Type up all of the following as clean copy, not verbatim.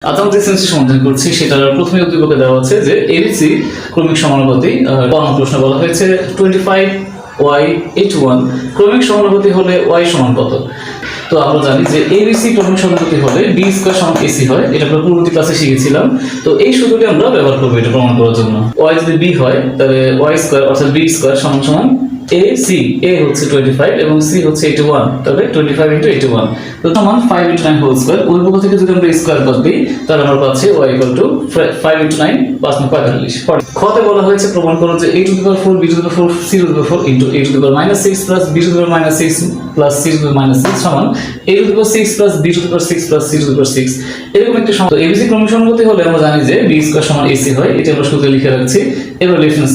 আজ আমরা যে সেন্সটি সমাধান করছি সেটার প্রথমে উদ্দীপকে দেওয়া আছে যে এবিসি ক্রমিক সমানুপাতি। প্রশ্ন বলা হয়েছে 25y81 ক্রমিক সমানুপাতি হলে y সমান কত। তো আমরা জানি যে এবিসি ক্রমিক সমানুপাতি হলে বি স্কয়ার সমান এসি হয়, এটা আমরা পূর্ববর্তী ক্লাসে শিখেছিলাম। তো এই সূত্রটি আমরা ব্যবহার করব এটা প্রমাণ করার জন্য। y যদি b হয় তাহলে y স্কয়ার অর্থাৎ b স্কয়ার সমান সমান AC, A হচ্ছে 25 এবং C হচ্ছে 81, তবে 25 into 81 তো সমান 5 into 9 হোল স্কয়ার। ওই পক্ষ থেকে যদি আমরা স্কয়ার বাদ দিই তাহলে আমরা পাচ্ছি y equal to 5 into 9 5 9 45। খতে বলা হয়েছে প্রমাণ করো যে a to the power 4 b to the power c to the power into a to the power minus 6 plus b to the power minus 6 plus c to the power minus 6 সমান a to the power 6 plus b to the power 6 plus c to the power 6। এরকম একটা সংখ্যা ABC ক্রমিক সমানুপাতি হলে আমরা জানি যে b square সমান AC হয়, এটা আমরা সূত্রে লিখে রাখছি। এবার লেফট হ্যান্ড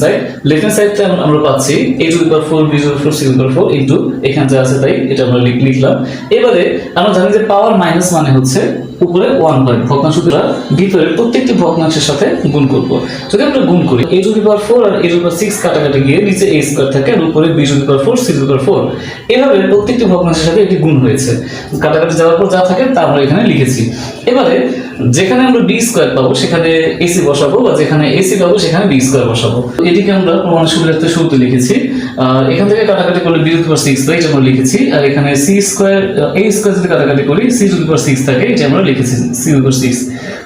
সাইডে আমরা পাচ্ছি a to the power 4 b to the power c to the power 4 into এখানে যা আছে তাই এটা আমরা লিখলাম। এবারে আমরা জানি যে পাওয়ার মাইনাস মানে হচ্ছে উপরে 1 হয়, ভগ্নাংশটা ভিতরে প্রত্যেকটি ভগ্নাংশের সাথে গুণ করব। যদি আমরা গুণ করি a to the power 4 R a to the power 6 কাটাকাটি গিয়ে নিচে a স্কয়ার থাকে আর উপরে b to the power 4 c to the power 4, এভাবে প্রত্যেকটি ভগ্নাংশের সাথে এটি গুণ হয়েছে। কাটাকাটি যাওয়ার পর যা থাকে তা আমরা এখানে লিখেছি। এবারে যেখানে আমরা b স্কয়ার পাবো সেখানে ac বসাবো, বা যেখানে ac পাবো সেখানে b স্কয়ার বসাবো। এটিকে আমরা প্রমাণের সুবিধার্থে সূত্র লিখেছি। এখান থেকে কাটাকাটি করলে b to the power 6 পাই, এটা আমরা লিখেছি। আর এখানে c স্কয়ার a স্কয়ার যদি কাটাকাটি করি c to the power 6 থাকে, এটা আমরা লিখেছি c to the power 6।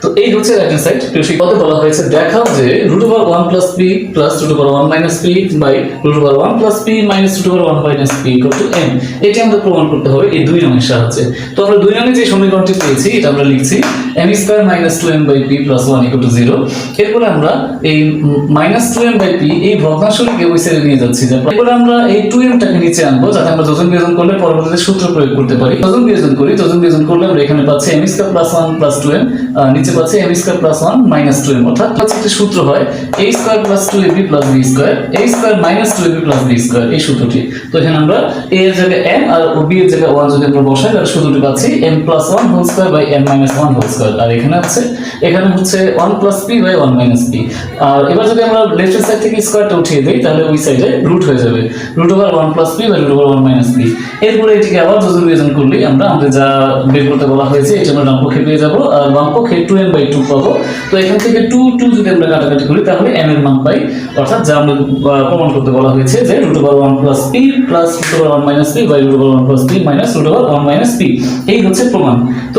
তো এই হচ্ছে রাইট হ্যান্ড সাইড। তো সেই পদে বলা হয়েছে দেখাও যে √1 + p + √1 - p by √1 + p - √1 - p = n। এটা আমাদের প্রমাণ করতে হবে এই দুই নংয়ের সাহায্যে। তো আমরা দুই নংয়ে যে সমীকরণটি পেয়েছি এটা আমরা লিখছি m² - 2m/p + 1 = 0। এরপর আমরা এই -2m/p এই ভগ্নাংশটিকে ওই সাইডে নিয়ে যাচ্ছি। এরপর আমরা এই 2m টাকে নিচে আনবো যাতে আমরা যোজন বিয়োজন করলে পরবর্তীতে সূত্র প্রয়োগ করতে পারি। যোজন বিয়োজন করলে আমরা এখানে পাচ্ছি m² + 1 + 2m, নিচে পাচ্ছি m² + 1 - 2m, অর্থাৎ একটা সূত্র হয় a² + 2ab + b² a² - 2ab + b² এই সূত্রটি। তো এখানে আমরা a এর জায়গায় m আর b এর জায়গায় 1 যদি আমরা বসাই তাহলে সূত্রটি পাচ্ছি m + 1 whole square by m - 1 whole square. আর এখানে হচ্ছে 1 + p বাই 1 - p। আর এবার যদি আমরা লেফট হ্যান্ড সাইড থেকে স্কয়ারটা উঠিয়ে দেই তাহলে ওই সাইডে রুট হয়ে যাবে, √1 + p বাই √1 - p। এরপরে এটিকে আবার যোজন বিয়োজন করলে আমরা আমাদের যা বের করতে বলা হয়েছে এটা আমরা ডান পক্ষে পেয়ে যাব, আর বাম পক্ষে 2m/2 পাবো। তো এখান থেকে 2 যদি আমরা কাটাকাটি করি তাহলে m এর মান পাই, অর্থাৎ যা আমরা প্রমাণ করতে বলা হয়েছে যে √1 + p + √1 - p by √1 + p - √1 - p। এই হচ্ছে প্রমাণ। তো